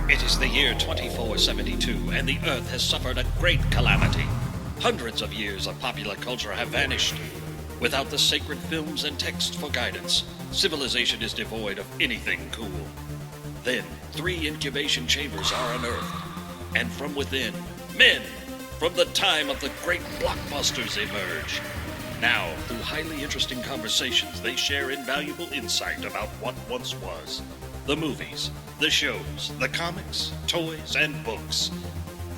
It is the year 2472, and the Earth has suffered a great calamity. Hundreds of years of popular culture have vanished. Without the sacred films and texts for guidance, civilization is devoid of anything cool. Then, 3 incubation chambers are unearthed, and from within, men from the time of the great blockbusters emerge. Now, through highly interesting conversations, they share invaluable insight about what once was. The movies, the shows, the comics, toys, and books.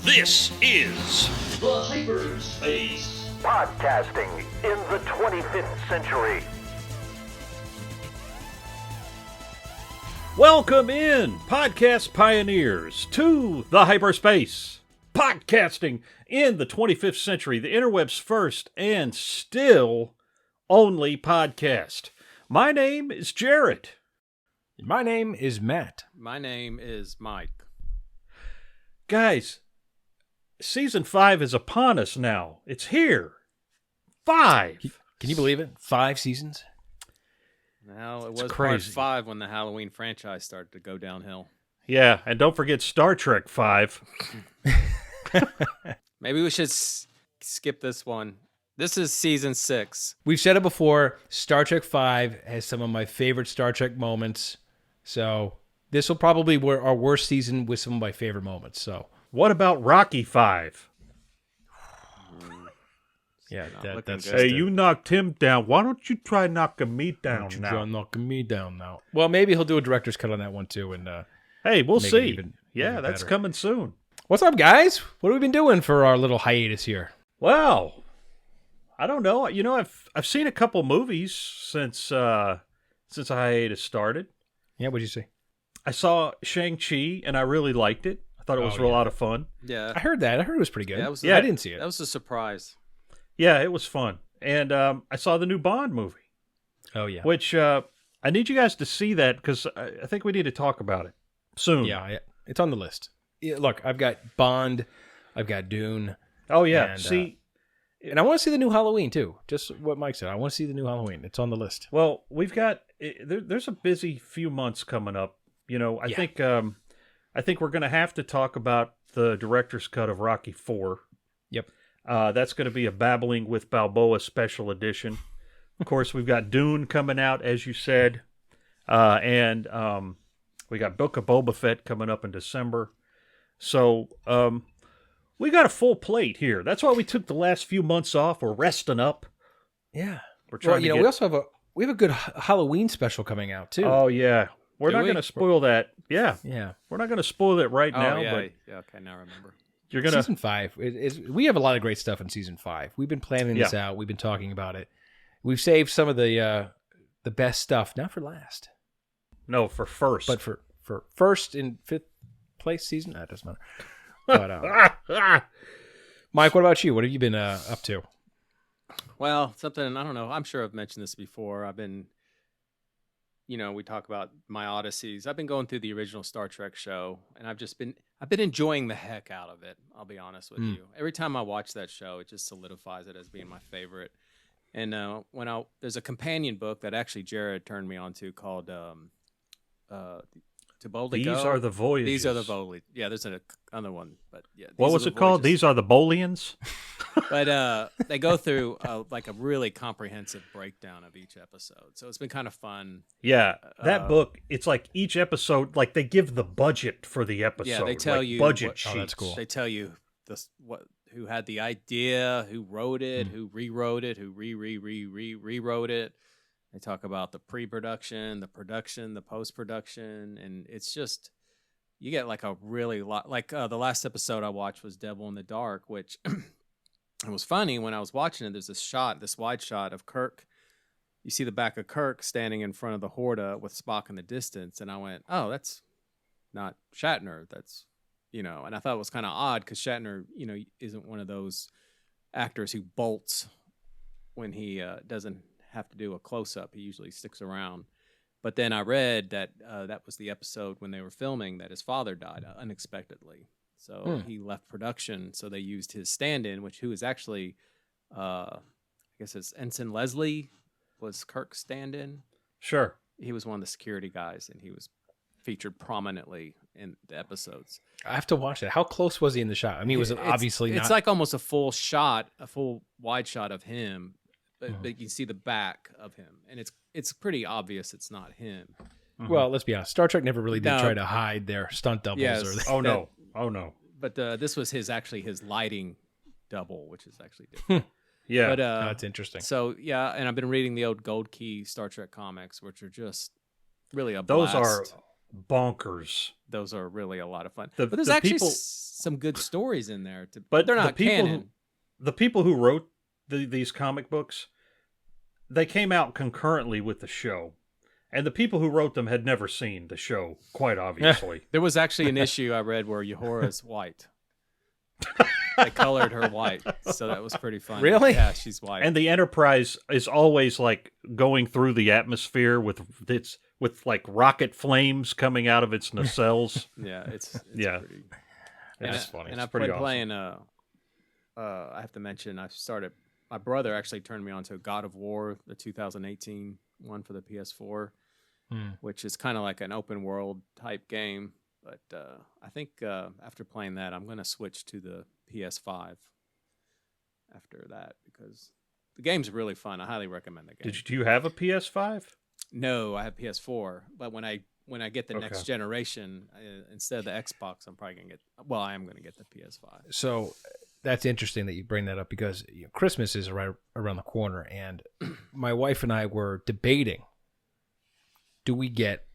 This is The Hyperspace. Podcasting in the 25th century. Welcome in, podcast pioneers, to the hyperspace. Podcasting in the 25th century, the interweb's first and still only podcast. My name is Jared. My name is Matt. My name is Mike. Guys, season 5 is upon us now. It's here. 5. Can you believe it? 5 seasons? Well, it It's was crazy. part 5 when the Halloween franchise started to go downhill. Yeah, and don't forget Star Trek 5. Maybe we should skip this one. This is season 6. We've said it before. Star Trek V has some of my favorite Star Trek moments. So this will probably be our worst season with some of my favorite moments. So What about Rocky 5? yeah, looking that's good. Hey, you knocked him down. Why don't you try knocking me down You're now? knocking me down now. Well, maybe he'll do a director's cut on that one too. And Hey, we'll Make it see. even That's better. coming soon. what's up, guys? What have we been doing for our little hiatus here? Well, I don't know. You know, I've seen a couple movies since hiatus started. Yeah, what'd you say? I saw Shang-Chi, and I really liked it. I thought it was a lot of fun. Yeah. I heard that. I heard it was pretty good. Yeah, it was- I didn't see it. That was a surprise. Yeah, it was fun. And I saw the new Bond movie, Oh yeah. which I need you guys to see that because I think we need to talk about it soon. Yeah, it's on the list. Yeah, look, I've got Bond, I've got Dune. Oh, yeah. And, See, And I want to see the new Halloween, too. Just what Mike said. I want to see the new Halloween. It's on the list. well, we've got there's a busy few months coming up. You know, I think we're going to have to talk about the director's cut of Rocky 4. Yep. That's going to be a Babbling with Balboa special edition. Of course, we've got Dune coming out, as you said. And we got Book of Boba Fett coming up in December. So we got a full plate here. That's why we took the last few months off. We're resting up. Yeah. We're trying to get... we also have a good Halloween special coming out, too. Oh, yeah. We're Do not we? going to spoil that. Yeah. Yeah. We're not going to spoil it right now, yeah. but Yeah, okay, now I remember. you're going to... Season 5. We have a lot of great stuff in Season 5. We've been planning this out. We've been talking about it. We've saved some of the best stuff, not for last, No, for first. but for first and fifth place season. That doesn't matter. But, Mike, what about you? What have you been up to? Well, something, I don't know. I'm sure I've mentioned this before. I've been, we talk about my odysseys. I've been going through the original Star Trek show, and I've been enjoying the heck out of it. I'll be honest with you. Every time I watch that show, it just solidifies it as being my favorite. And there's a companion book that actually Jared turned me on to called To Boldly Go. These are the voyages. These are the voyages. Yeah, there's another one, but yeah. What was it called? These are the Bolians? But they go through like a really comprehensive breakdown of each episode, so it's been kind of fun. Yeah, that book, it's like each episode, like they give the budget for the episode. Yeah, they tell like you budget what- sheets. Oh, that's cool. They tell you who had the idea, who wrote it, Hmm. who rewrote it, who rewrote it. They talk about the pre-production, the production, the post-production, and it's just you get like a really lot. Like the last episode I watched was Devil in the Dark, which it was funny when I was watching it. There's this wide shot of Kirk. You see the back of Kirk standing in front of the Horta with Spock in the distance, and I went, "Oh, that's not Shatner. That's." And I thought it was kind of odd because Shatner, isn't one of those actors who bolts when he doesn't have to do a close-up. He usually sticks around. But then I read that that was the episode when they were filming that his father died unexpectedly. So he left production. So they used his stand-in, who is actually, I guess it's Ensign Leslie was Kirk's stand-in. Sure. He was one of the security guys, and he was featured prominently in the episodes. I have to watch it. How close was he in the shot? I mean, it was obviously not. It's like almost a full wide shot of him, but you can see the back of him, and it's pretty obvious it's not him. Well, let's be honest. Star Trek never really did try to hide their stunt doubles. Yes. Oh no. But this was his lighting double, which is actually different. Yeah. But that's interesting. So yeah, and I've been reading the old Gold Key Star Trek comics, which are just really a Those blast. are bonkers. Those are really a lot of fun. The- but there's the actually people- some good stories in there. But they're not canon. The people who wrote these comic books, they came out concurrently with the show. And the people who wrote them had never seen the show, quite obviously. There was actually an issue I read where Uhora's white. They colored her white, so that was pretty funny. Really? Yeah, she's white. And the Enterprise is always like going through the atmosphere with like rocket flames coming out of its nacelles. yeah, it's Yeah. pretty. It's funny. And It's I've pretty been awesome. playing. I have to mention I started. My brother actually turned me on to God of War, the 2018 one for the PS4, which is kind of like an open world type game. But I think after playing that, I'm going to switch to the PS5 after that because the game's really fun. I highly recommend the game. Do you have a PS5? No, I have PS4. But when I get the next generation, instead of the Xbox, I'm probably going to get. Well, I am going to get the PS5. So that's interesting that you bring that up because Christmas is right around the corner, and my wife and I were debating: do we get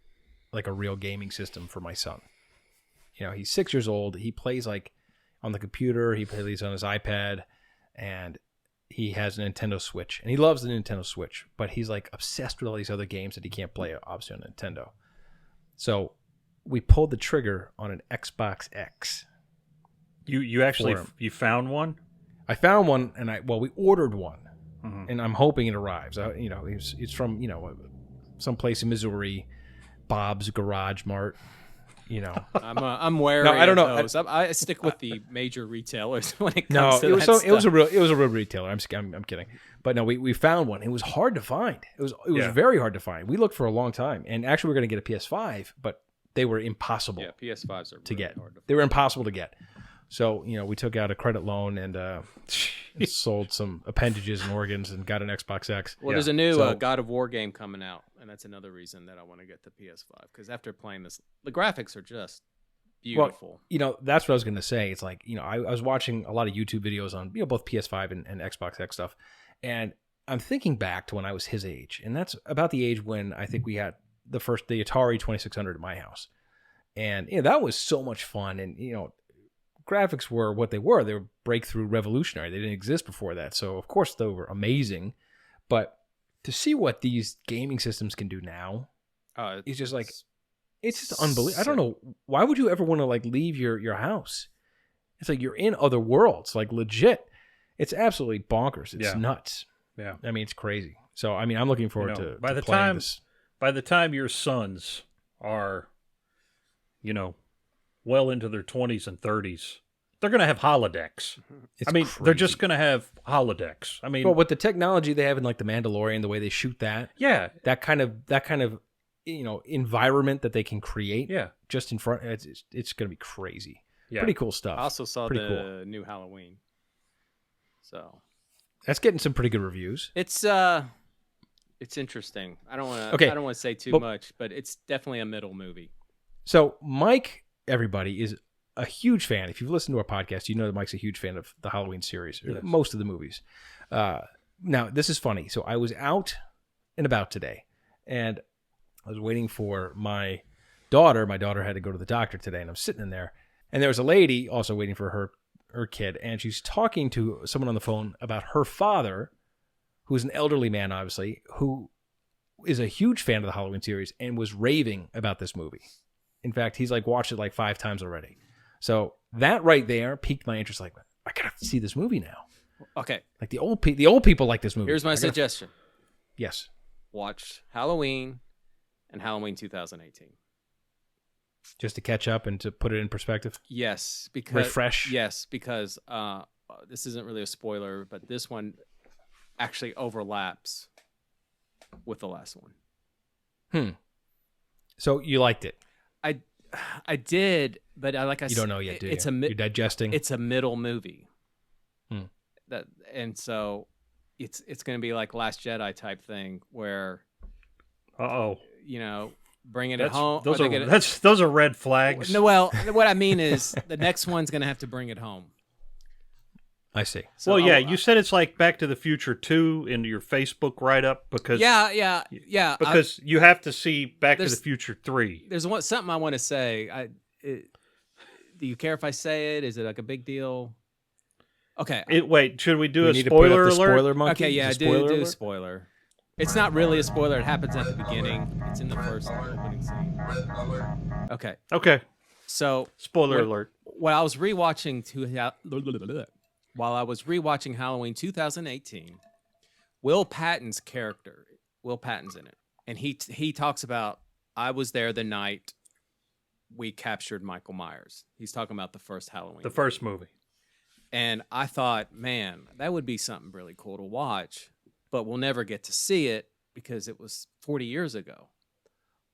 like a real gaming system for my son? He's 6 years old. He plays like on the computer. He plays on his iPad, and he has a Nintendo Switch, and he loves the Nintendo Switch. But he's like obsessed with all these other games that he can't play, obviously on Nintendo. So we pulled the trigger on an Xbox X. You actually you found one? I found one, and we ordered one, and I'm hoping it arrives. It's from some place in Missouri, Bob's Garage Mart. I'm wary. No, I don't of know. those. I stick with the major retailers when it comes to it was that stuff. it was a real retailer. I'm kidding, but no, we found one. It was hard to find. It was very hard to find. We looked for a long time, and actually we're going to get a PS5, but they were impossible. Yeah, PS5s are to really get. hard to They were impossible to get. So we took out a credit loan and sold some appendages and organs and got an Xbox X. Well, there's a new So- God of War game coming out, and that's another reason that I want to get the PS5 because after playing this, the graphics are just beautiful. Well, that's what I was going to say. It's like, I was watching a lot of YouTube videos on, both PS5 and Xbox X stuff. And I'm thinking back to when I was his age. And that's about the age when I think we had the Atari 2600 at my house. And, that was so much fun. And, graphics were what they were. They were breakthrough, revolutionary. They didn't exist before that. So, of course, they were amazing. But to see what these gaming systems can do now, it's just like, it's just unbelievable. I don't know. Why would you ever want to like leave your house? It's like you're in other worlds, like legit. It's absolutely bonkers. It's nuts. Yeah. I mean, it's crazy. So, I mean, I'm looking forward to by the playing time this. by the time your sons are, well into their 20s and 30s, they're going to have holodecks. It's they're just going to have holodecks. Well, with the technology they have in like the Mandalorian, the way they shoot that, that kind of environment that they can create, just in front, it's going to be crazy. Yeah. Pretty cool stuff. I also saw the new Halloween, so that's getting some pretty good reviews. It's interesting. I don't want to say too much, but it's definitely a middle movie. So Mike, everybody, is a huge fan. If you've listened to our podcast, you know that Mike's a huge fan of the Halloween series, most of the movies. Now, this is funny. So I was out and about today, and I was waiting for my daughter. My daughter had to go to the doctor today, and I'm sitting in there, and there was a lady also waiting for her kid, and she's talking to someone on the phone about her father, who's an elderly man, obviously, who is a huge fan of the Halloween series and was raving about this movie. In fact, he's like watched it like 5 times already. So that right there piqued my interest. Like, I gotta see this movie now. Okay, like the old people like this movie. Here's my suggestion. Yes, watch Halloween and Halloween 2018. Just to catch up and to put it in perspective. Yes, because refresh. Yes, because this isn't really a spoiler, but this one actually overlaps with the last one. So you liked it? I did, but like I said, You don't know yet, do you? It's You're digesting. It's a middle movie. Hmm. And so it's going to be like Last Jedi type thing where, bringing it home. Those are red flags. No, well, what I mean is the next one's going to have to bring it home. I see. So you said it's like Back to the Future 2 in your Facebook write-up because yeah. Because you have to see Back to the Future 3. There's something I want to say. Do you care if I say it? Is it like a big deal? Okay. Wait, should we do a need to put up spoiler the alert? spoiler monkey? Okay, yeah, Is it do alert? spoiler. It's not really a spoiler. It happens at the beginning. It's in the first opening scene. Okay. Okay. So Spoiler alert. While I was rewatching Halloween 2018, Will Patton's character, Will Patton's in it, and he talks about, I was there the night we captured Michael Myers. He's talking about the first Halloween. The first movie. And I thought, man, that would be something really cool to watch, but we'll never get to see it because it was 40 years ago.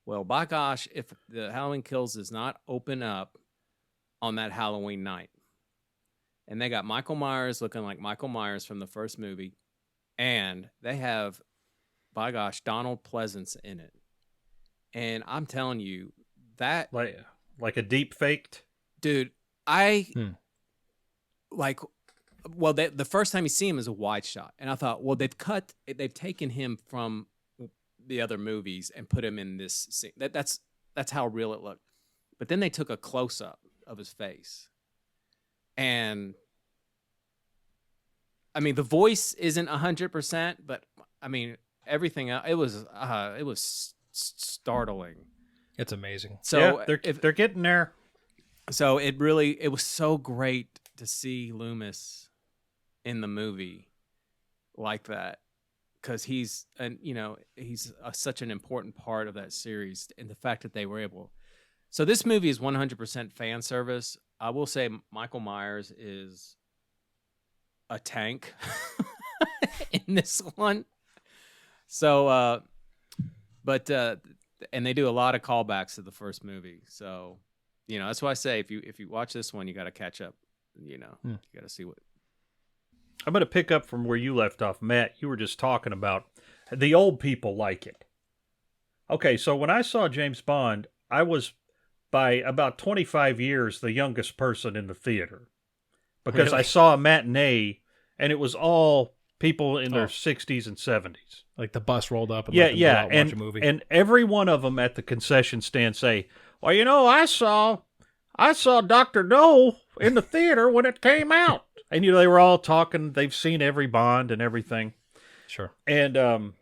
Well, by gosh, if the Halloween Kills does not open up on that Halloween night, and they got Michael Myers looking like Michael Myers from the first movie, and they have, by gosh, Donald Pleasance in it. And I'm telling you, that... Like a deep faked? Dude, the first time you see him is a wide shot. And I thought, well, they've taken him from the other movies and put him in this scene. That's how real it looked. But then they took a close-up of his face. And I mean, the voice isn't 100%, but I mean, everything else, it was startling. It's amazing. So yeah, they're getting there. So it was so great to see Loomis in the movie like that, because he's such an important part of that series, and the fact that they were able. So this movie is 100% fan service. I will say Michael Myers is a tank in this one. So, and they do a lot of callbacks to the first movie. So, that's why I say if you watch this one, you got to catch up. You got to see what. I'm going to pick up from where you left off, Matt. You were just talking about the old people like it. Okay, so when I saw James Bond, I was by about 25 years the youngest person in the theater, because Really? I saw a matinee and it was all people in their 60s and 70s. Like the bus rolled up and Yeah, let them go out and and watch a movie. and every one of them at the concession stand say, "Well, I saw Dr. No in the theater when it came out." And they were all talking. They've seen every Bond and everything. Sure. And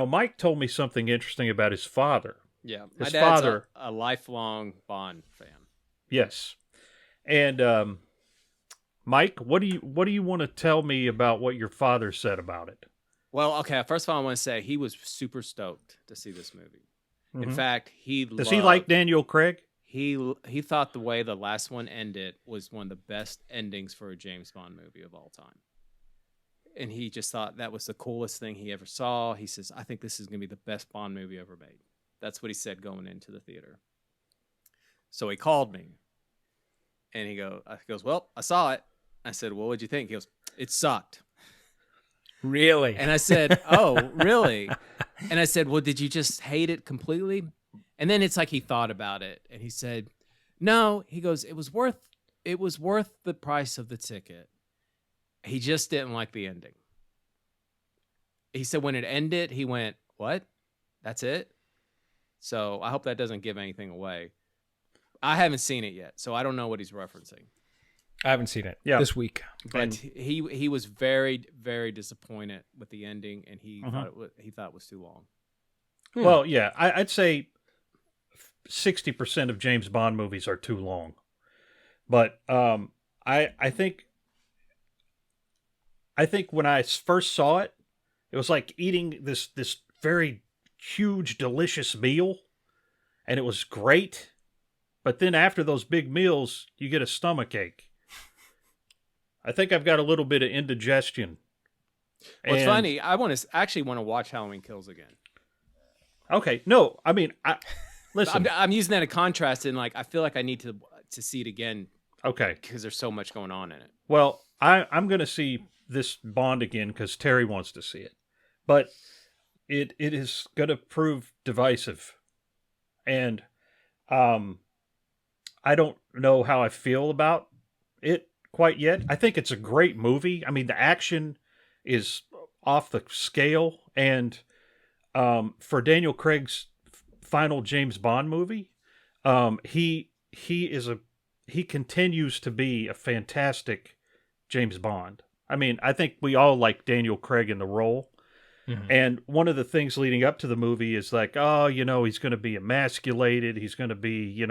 Mike told me something interesting about his father. Yeah, His my dad's father, a lifelong Bond fan. yes. And Mike, what do you want to tell me about what your father said about it? Well, okay. First of all, I want to say he was super stoked to see this movie. In Mhm. fact, Does he like Daniel Craig? He thought the way the last one ended was one of the best endings for a James Bond movie of all time. And he just thought that was the coolest thing he ever saw. He says, I think this is going to be the best Bond movie ever made. That's what he said going into the theater. So he called me. And he goes, well, I saw it. I said, well, what'd you think? He goes, it sucked. Really? And I said, oh, really? And I said, well, did you just hate it completely? And then it's like he thought about it, and he said, no. He goes, it was worth the price of the ticket. He just didn't like the ending. He said when it ended, he went, what? That's it? So I hope that doesn't give anything away. I haven't seen it yet, so I don't know what he's referencing. I haven't seen it this week. But he was very, very disappointed with the ending, and he thought it was too long. Well, yeah, I'd say 60% of James Bond movies are too long. But I think when I first saw it, it was like eating this very huge, delicious meal, and it was great. But then after those big meals, you get a stomach ache. I think I've got a little bit of indigestion. Well, it's funny. I actually want to watch Halloween Kills again. Okay, no, I mean, Listen, I'm using that in contrast, and like I feel like I need to see it again okay. because there's so much going on in it. Well, I'm going to see this Bond again because Terry wants to see it, but it is going to prove divisive, and I don't know how I feel about it quite yet. I think it's a great movie. I mean, the action is off the scale, and for Daniel Craig's final James Bond movie, he continues to be a fantastic James Bond. I mean, I think we all like Daniel Craig in the role. Mm-hmm. And one of the things leading up to the movie is like, oh, he's going to be emasculated. He's going to be,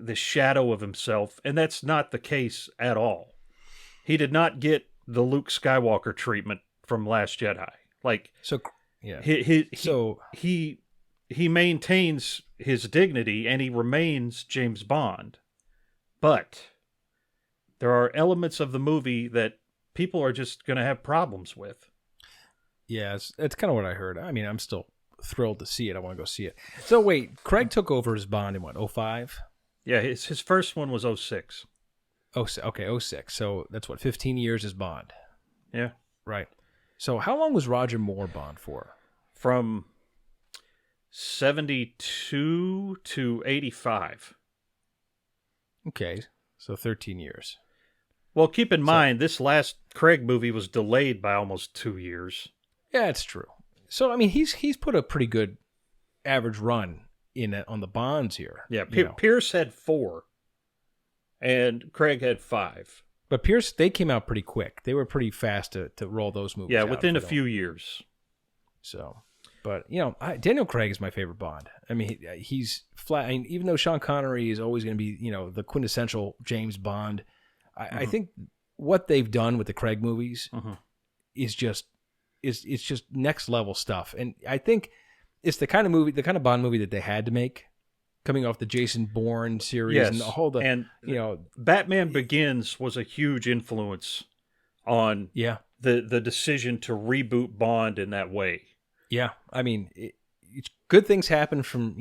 this shadow of himself. And that's not the case at all. He did not get the Luke Skywalker treatment from Last Jedi. Like, so yeah. He maintains his dignity and he remains James Bond. But there are elements of the movie that people are just going to have problems with. Yeah, it's kind of what I heard. I mean, I'm still thrilled to see it. I want to go see it. So wait, Craig took over as Bond in what, 05? Yeah, his first one was 06. Okay, 06. So that's what, 15 years as Bond. Yeah. Right. So how long was Roger Moore Bond for? From 72 to 85. Okay, so 13 years. Well, keep in mind, this last Craig movie was delayed by almost 2 years. Yeah, it's true. So, I mean, he's put a pretty good average run on the Bonds here. Yeah, Pierce had 4, and Craig had 5. But Pierce, they came out pretty quick. They were pretty fast to roll those movies out. Yeah, within a few years. So, but, Daniel Craig is my favorite Bond. I mean, he's flat. I mean, even though Sean Connery is always going to be, the quintessential James Bond, I think what they've done with the Craig movies is just next level stuff. And I think it's the kind of Bond movie that they had to make, coming off the Jason Bourne series. Yes. And the whole, Batman Begins was a huge influence on the decision to reboot Bond in that way. Yeah. I mean, it's good things happen from,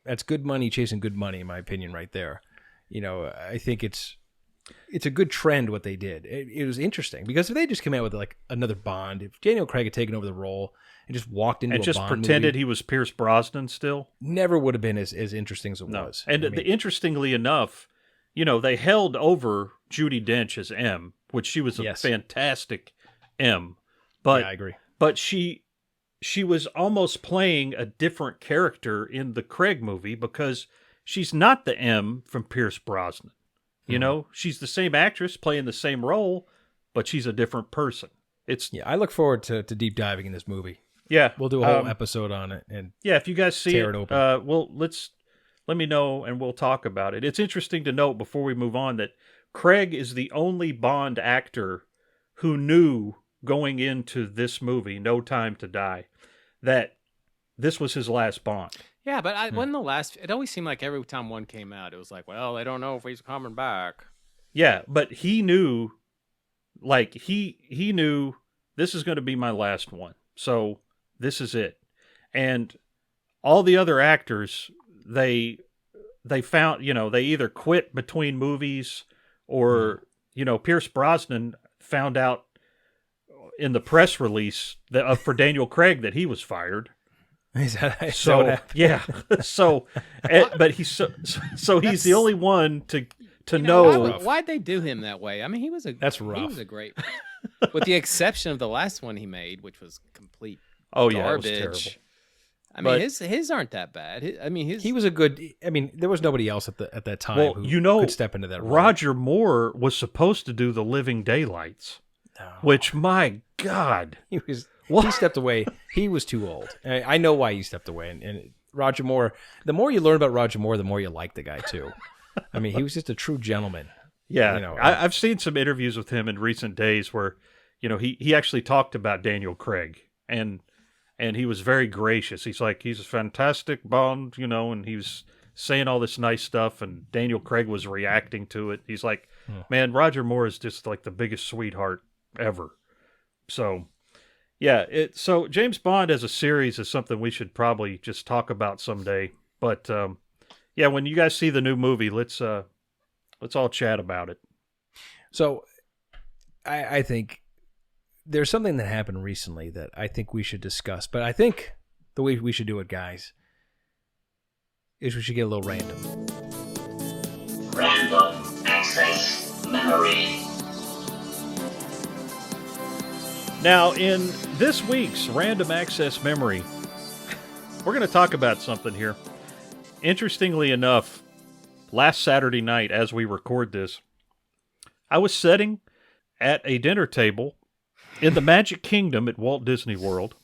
that's good money chasing good money, in my opinion, right there. I think it's a good trend what they did. It was interesting because if they just came out with like another Bond, if Daniel Craig had taken over the role and just walked into and a just Bond pretended movie, he was Pierce Brosnan still, never would have been as interesting as it was. And interestingly enough, they held over Judi Dench as M, which she was a fantastic M. But yeah, I agree. But she was almost playing a different character in the Craig movie because she's not the M from Pierce Brosnan. She's the same actress playing the same role, but she's a different person. I look forward to deep diving in this movie. Yeah, we'll do a whole episode on it, and if you guys see tear it open. Let me know and we'll talk about it. It's interesting to note before we move on that Craig is the only Bond actor who knew going into this movie, No Time to Die, that this was his last Bond. Yeah, but when the last, it always seemed like every time one came out, it was like, well, they don't know if he's coming back. Yeah, but he knew, he knew this is going to be my last one. So this is it. And all the other actors, they found, they either quit between movies or, Pierce Brosnan found out in the press release for Daniel Craig that he was fired. But he's he's the only one to know. Why'd they do him that way? I mean, that's rough. He was a great, with the exception of the last one he made, which was complete garbage. It was terrible. I mean, his aren't that bad. He was a good. I mean, there was nobody else at that time who could step into that role. Roger Moore was supposed to do The Living Daylights, which, my God, he stepped away. He was too old. I know why he stepped away. And Roger Moore, the more you learn about Roger Moore, the more you like the guy, too. I mean, he was just a true gentleman. Yeah. I've seen some interviews with him in recent days where, he actually talked about Daniel Craig. And he was very gracious. He's like, he's a fantastic Bond, and he was saying all this nice stuff. And Daniel Craig was reacting to it. He's like, man, Roger Moore is just like the biggest sweetheart ever. So... Yeah, so James Bond as a series is something we should probably just talk about someday. But yeah, when you guys see the new movie, let's all chat about it. So I think there's something that happened recently that I think we should discuss. But I think the way we should do it, guys, is we should get a little random. Random access memory. Now, in this week's Random Access Memory, we're going to talk about something here. Interestingly enough, last Saturday night, as we record this, I was sitting at a dinner table in the Magic Kingdom at Walt Disney World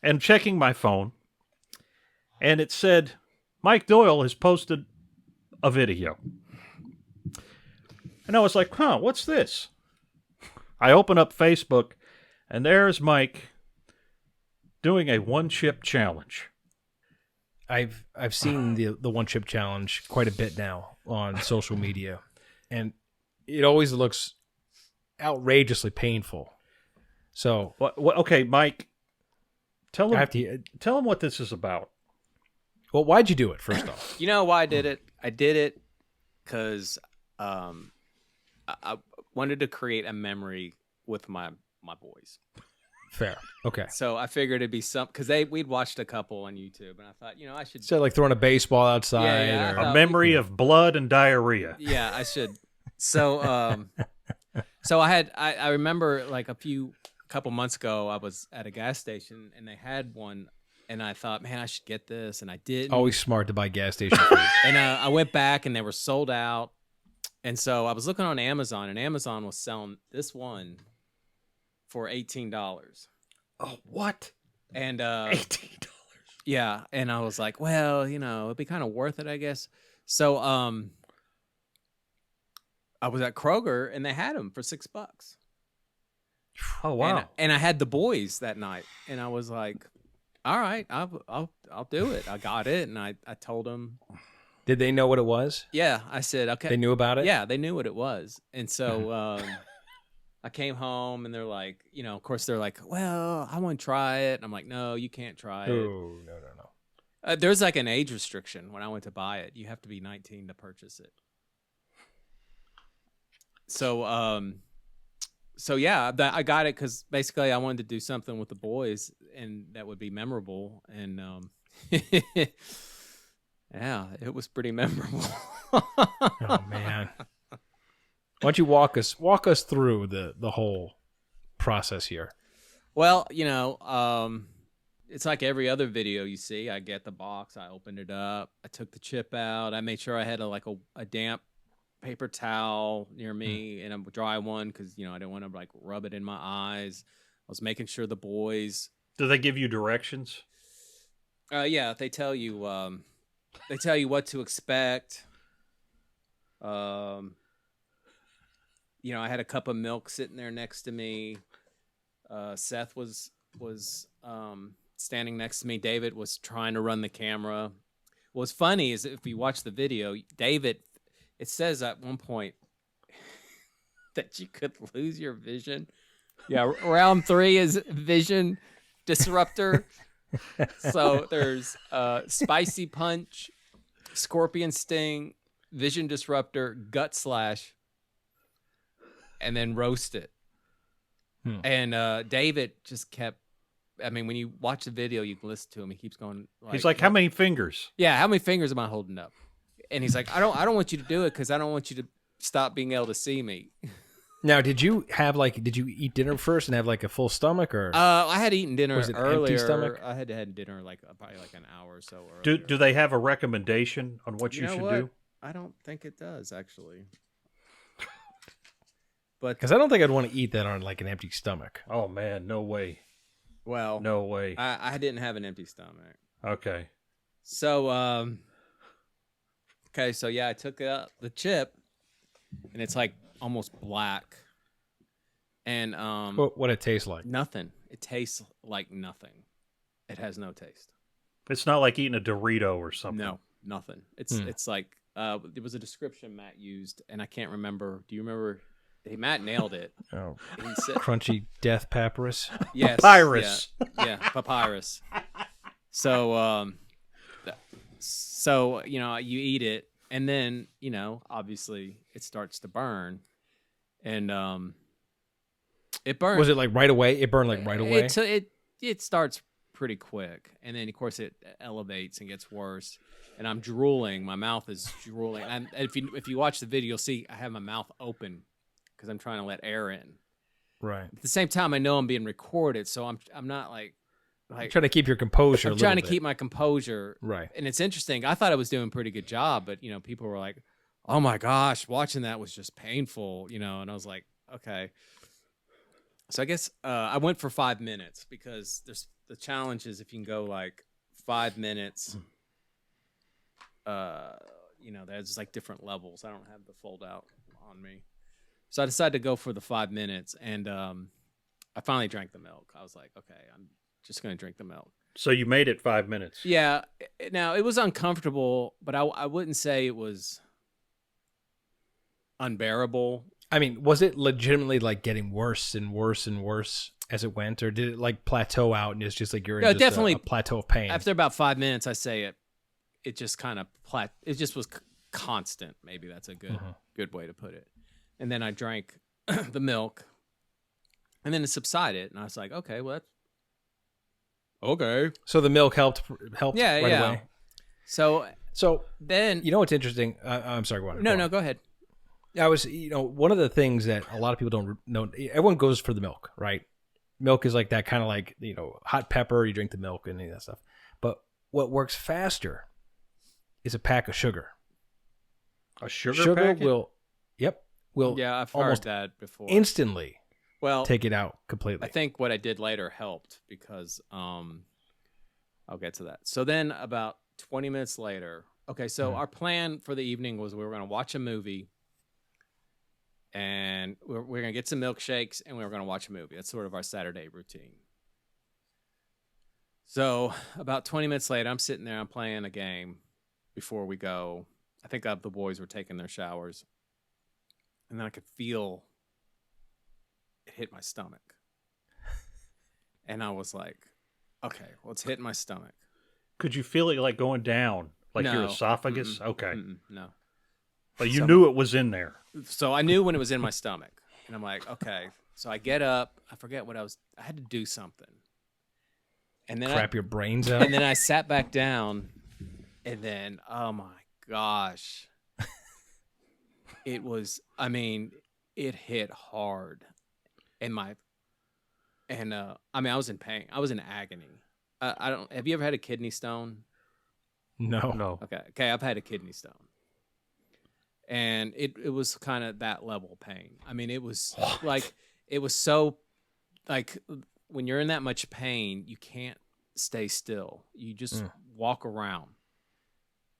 and checking my phone, and it said, Mike Doyle has posted a video. And I was like, what's this? I open up Facebook, and there's Mike doing a one-chip challenge. I've seen the one chip challenge quite a bit now on social media, and it always looks outrageously painful. So, okay, Mike, tell him to tell him what this is about. Well, why'd you do it? First off, You know why I did it? I did it because I wanted to create a memory with my boys. fair, okay. So I figured it'd be because we'd watched a couple on YouTube, and I thought, I should. So like throwing a baseball outside, Yeah, or I A memory of blood and diarrhea. Yeah, I should. So, so I remember like a couple months ago, I was at a gas station and they had one, and I thought, man, I should get this, and I didn't. always smart to buy gas station food. And I went back and they were sold out, and so I was looking on Amazon, and Amazon was selling this one for $18. Oh, what? And $18. yeah, and I was like, well, it'd be kind of worth it, I guess. So I was at Kroger and they had them for $6. Oh, wow. And I had the boys that night, and I was like, all right, I'll do it. I got it, and I told them. Did they know what it was? Yeah, I said, okay. They knew about it? Yeah, they knew what it was. And so I came home, and they're like, of course, they're like, well, I want to try it. And I'm like, no, you can't try it. Oh, no. There's like an age restriction when I went to buy it. You have to be 19 to purchase it. So yeah, I got it because basically I wanted to do something with the boys, and that would be memorable. And yeah, it was pretty memorable. Oh man. Why don't you walk us through the whole process here? Well, it's like every other video you see. I get the box, I opened it up, I took the chip out, I made sure I had a damp paper towel near me and a dry one because I didn't want to rub it in my eyes. I was making sure the boys. Do they give you directions? Yeah, they tell you what to expect. I had a cup of milk sitting there next to me. Seth was standing next to me. David was trying to run the camera. What's funny is if you watch the video, David, it says at one point that you could lose your vision. Yeah, round 3 is vision disruptor. So there's spicy punch, scorpion sting, vision disruptor, gut slash, and then roast it. And David just kept. I mean, when you watch the video, you can listen to him. He keeps going. He's like, how many fingers? Yeah, how many fingers am I holding up? And he's like, I don't want you to do it because I don't want you to stop being able to see me. Now, did you eat dinner first and have a full stomach, or? I had eaten dinner Was it earlier. empty stomach? I had had dinner probably an hour or so earlier. Do they have a recommendation on what you should do? I don't think it does actually. But Because I don't think I'd want to eat that on an empty stomach. Oh man, no way. well, No way. I didn't have an empty stomach. Okay. So okay, so yeah, I took the chip, and it's almost black, and What it tastes like? nothing. It tastes like nothing. It has no taste. It's not like eating a Dorito or something. No, nothing. It's like there was a description Matt used, and I can't remember. Do you remember? Matt nailed it. Oh, He said, crunchy death papyrus. yes, Papyrus. yeah, papyrus. So, so you know, you eat it, and then you know, obviously, it starts to burn, and it burns. Was it like right away? It burned like right away. It starts pretty quick, and then of course it elevates and gets worse. And I'm drooling. My mouth is drooling. And if you watch the video, you'll see I have my mouth open because I'm trying to let air in. Right. At the same time, I know I'm being recorded, so I'm not like Trying to keep your composure. I'm trying to keep my composure. Right. And it's interesting. I thought I was doing a pretty good job, but you know, people were like, "Oh my gosh, watching that was just painful," you know. And I was like, "Okay." So I guess I went for 5 minutes because there's the challenge is if you can go like 5 minutes. You know, there's like different levels. I don't have the fold out on me. So I decided to go for the 5 minutes, and I finally drank the milk. I was like, okay, I'm just going to drink the milk. So you made it 5 minutes. Yeah. Now, it was uncomfortable, but I wouldn't say it was unbearable. I mean, was it legitimately like getting worse and worse and worse as it went, or did it like plateau out and it's just like you're in just definitely a plateau of pain? After about 5 minutes, I say it just kind of it just was constant. Maybe that's a good way to put it. And then I drank the milk, and then it subsided, and I was like, okay, well, that's okay. So the milk helped Yeah, right yeah. away. So Then you know what's interesting? I'm sorry, go on. no, go ahead. I was, one of the things that a lot of people don't know. Everyone goes for the milk, right? Milk is like that kind of like hot pepper. You drink the milk and any of that stuff. But what works faster is a pack of sugar. A sugar packet? will Yeah, I've heard almost that before. instantly Well, take it out completely. I think what I did later helped because I'll get to that. So then about 20 minutes later, okay, so our plan for the evening was we were going to watch a movie, and we're going to get some milkshakes, and we were going to watch a movie. That's sort of our Saturday routine. So about 20 minutes later, I'm sitting there, I'm playing a game before we go. I think the boys were taking their showers, and then I could feel it hit my stomach. And I was like, okay, well, it's hitting my stomach. Could you feel it like going down, like your No. esophagus? Okay, No. but you knew it was in there. So I knew when it was in my stomach. And I'm like, okay. So I get up. I forget what I had to do something. And then Crap your brains out. and then I sat back down. And then, oh my gosh. It was, it hit hard. I was in pain. I was in agony. Have you ever had a kidney stone? No. Okay. I've had a kidney stone. And it was kind of that level of pain. I mean, it was it was so like when you're in that much pain, you can't stay still. You just walk around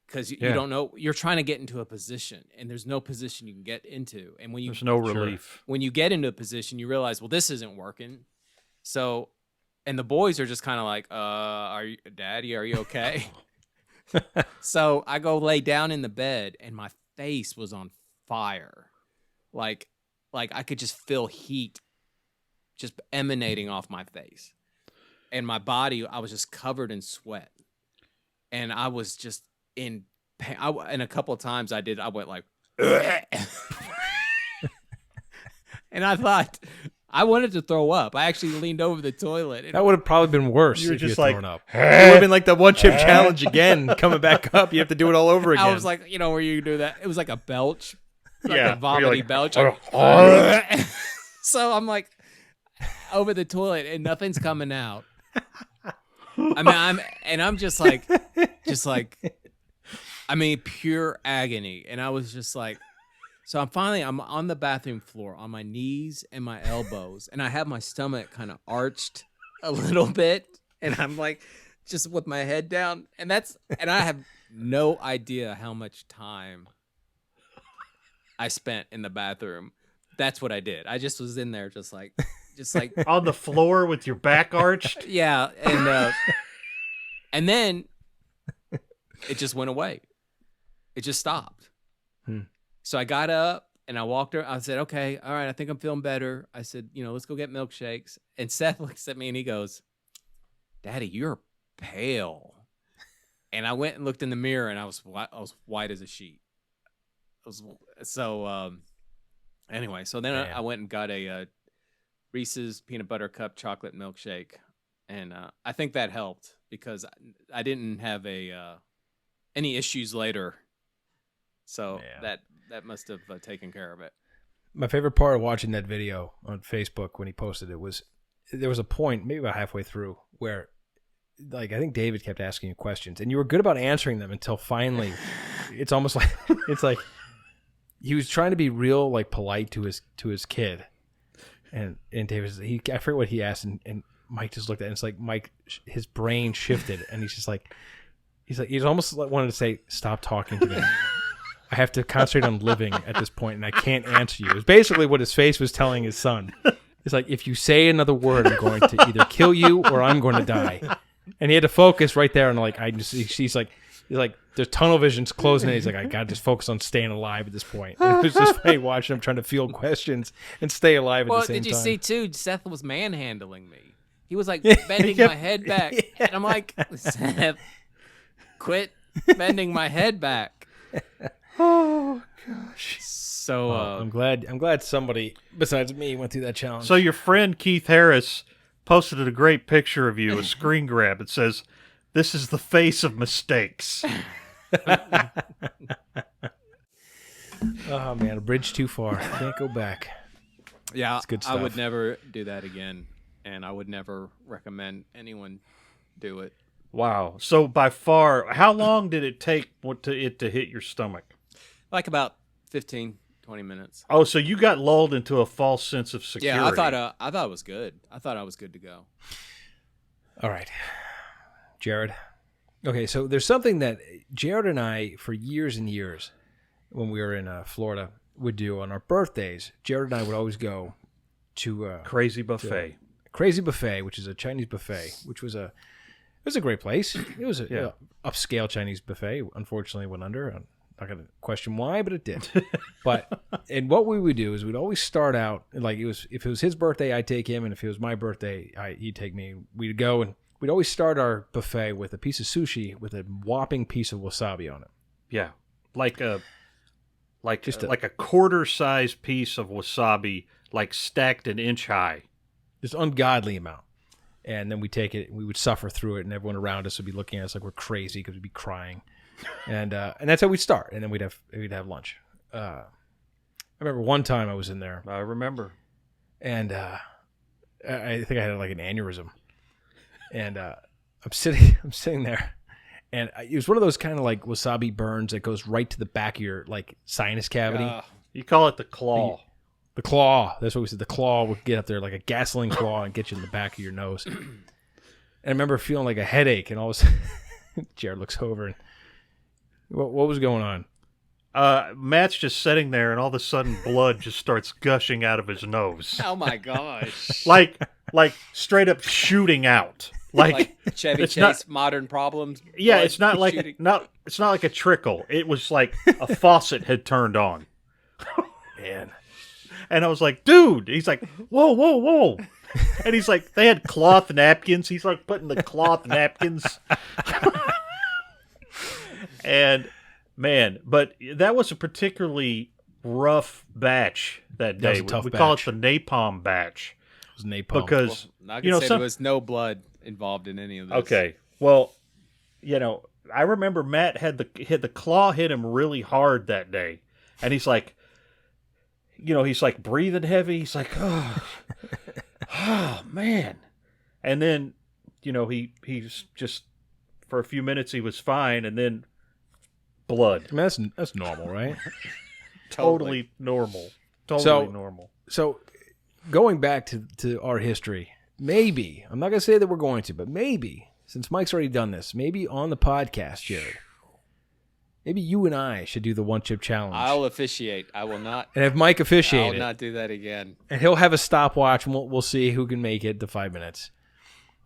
because you don't know. You're trying to get into a position, and there's no position you can get into. And There's no relief. when you get into a position, you realize, well, this isn't working. So, and the boys are just kind of like, Daddy, are you okay? So I go lay down in the bed, and my face was on fire. Like I could just feel heat just emanating off my face. And my body, I was just covered in sweat. And I was just in pain. And a couple of times I went like, and I thought, I wanted to throw up. I actually leaned over the toilet. That would have probably been worse You were if you just had like, thrown up. It would have been like the one chip challenge again, coming back up. You have to do it all over again. I was like, where you do that. It was like a belch. Like Yeah, a vomity you're like, belch. So I'm like over the toilet and nothing's coming out. I'm just like, pure agony. And I was just like, so I'm on the bathroom floor on my knees and my elbows, and I have my stomach kind of arched a little bit, and I'm like, just with my head down, and I have no idea how much time I spent in the bathroom. That's what I did. I just was in there, just like On the floor with your back arched. yeah, and then it just went away. It just stopped. So I got up And I walked her. I said, okay, all right, I think I'm feeling better. I said, let's go get milkshakes. And Seth looks at me and he goes, Daddy, you're pale. And I went and looked in the mirror and I was white as a sheet. Anyway, so then I went and got a Reese's peanut butter cup chocolate milkshake. And I think that helped because I didn't have any issues later. So that must have taken care of it. My favorite part of watching that video on Facebook when he posted it was there was a point, maybe about halfway through, where I think David kept asking you questions, and you were good about answering them until finally, it's almost like he was trying to be real polite to his kid, and David I forget what he asked, and Mike just looked at it, and it's like Mike, his brain shifted, and he's almost wanted to say, "Stop talking to me. I have to concentrate on living at this point, and I can't answer you." It's basically what his face was telling his son. It's like, if you say another word, I'm going to either kill you or I'm going to die. And he had to focus right there, and he's like, there's tunnel vision's closing in. He's like, I gotta just focus on staying alive at this point. And it was just funny watching him trying to field questions and stay alive at the same time. Well, did you see too? Seth was manhandling me. He was bending my head back, and I'm like, Seth, quit bending my head back. Oh gosh! So I'm glad somebody besides me went through that challenge. So your friend Keith Harris posted a great picture of you, a screen grab. It says, "This is the face of mistakes." Oh man, a bridge too far. Can't go back. Yeah, it's good stuff. I would never do that again, and I would never recommend anyone do it. Wow. So by far, how long did it take it to hit your stomach? Like about 15, 20 minutes. Oh, so you got lulled into a false sense of security. Yeah, I thought it was good. I thought I was good to go. All right, Jared. Okay, so there's something that Jared and I, for years and years, when we were in Florida, would do on our birthdays. Jared and I would always go to Crazy Buffet. Crazy Buffet, which is a Chinese buffet, which was it was a great place. It was a upscale Chinese buffet. Unfortunately, went under. I'm not going to question why, but it did. And what we would do is we'd always start out if it was his birthday, I'd take him, and if it was my birthday, he'd take me. We'd go and we'd always start our buffet with a piece of sushi with a whopping piece of wasabi on it. Yeah, like a quarter-sized piece of wasabi, stacked an inch high. This ungodly amount. And then we take it, we would suffer through it, and everyone around us would be looking at us like we're crazy because we'd be crying, and that's how we'd start. And then we'd have lunch. I remember one time I was in there. I remember, and I think I had an aneurysm, and I'm sitting there, and it was one of those kind of wasabi burns that goes right to the back of your sinus cavity. You call it the claw. The claw. That's what we said. The claw would get up there like a gasoline claw and get you in the back of your nose. And I remember feeling like a headache, and all of a sudden, Jared looks over, and what was going on? Matt's just sitting there, and all of a sudden, blood just starts gushing out of his nose. Oh my gosh! like straight up shooting out. Like Chevy Chase, Modern Problems. Yeah, it's not it's not like a trickle. It was like a faucet had turned on. Man. And I was like, dude. He's like, whoa, whoa, whoa. And he's like, they had cloth napkins. He's like putting the cloth napkins. And man, but that was a particularly rough batch that day. That was a tough we batch. call it the napalm batch. It was napalm. Because I can say there was no blood involved in any of this. Okay. Well, I remember Matt had the claw hit him really hard that day. And he's like, he's like breathing heavy. He's like, oh man. And then, he's just, for a few minutes he was fine, and then blood. I mean, that's normal, right? Totally normal. Totally normal. So going back to our history, maybe, I'm not going to say that we're going to, but maybe, since Mike's already done this, maybe on the podcast, Jared, maybe you and I should do the one chip challenge. I'll officiate. I will not. And if Mike officiate I will not do that again. And he'll have a stopwatch, and we'll see who can make it to 5 minutes.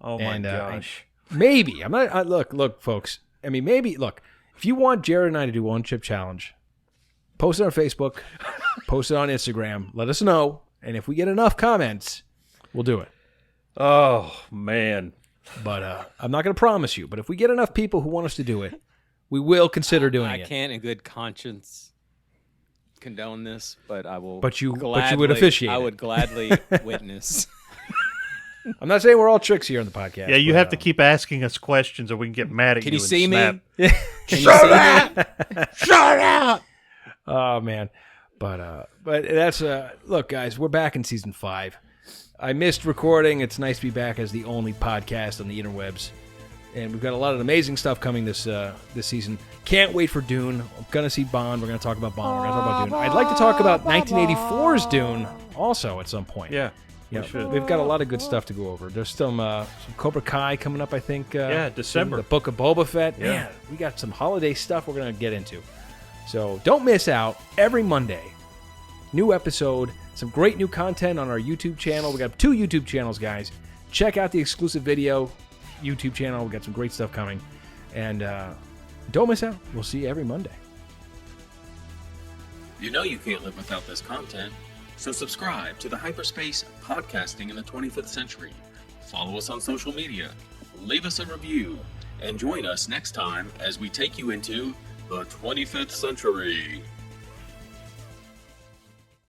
Oh my gosh. Maybe. I'm not. Look, folks. I mean, maybe. Look, if you want Jared and I to do one chip challenge, post it on Facebook. Post it on Instagram. Let us know. And if we get enough comments, we'll do it. Oh, man. But I'm not going to promise you. But if we get enough people who want us to do it, we will consider doing it. I can't in good conscience condone this, but I will. But you would officiate. I it. would gladly witness. I'm not saying we're all tricks here on the podcast. Yeah, you have to keep asking us questions or we can get mad at Can you. you see me? snap. Can you see me? Shut up! Oh man, but that's look, guys, we're back in season 5. I missed recording. It's nice to be back as the only podcast on the interwebs, and we've got a lot of amazing stuff coming this season. Can't wait for Dune. I'm gonna see Bond. We're gonna talk about Bond. We're gonna talk about Dune. I'd like to talk about 1984's Dune also at some point. Yeah. Yeah, we should. we've got a lot of good stuff to go over. There's some Cobra Kai coming up, I think. December. The Book of Boba Fett. Yeah. Man, we got some holiday stuff we're going to get into. So don't miss out. Every Monday, new episode, some great new content on our YouTube channel. We got 2 YouTube channels, guys. Check out the exclusive video YouTube channel. We got some great stuff coming. And don't miss out. We'll see you every Monday. You know you can't live without this content, so subscribe to the Hyperspace Podcasting in the 25th Century. Follow us on social media, leave us a review, and join us next time as we take you into the 25th century.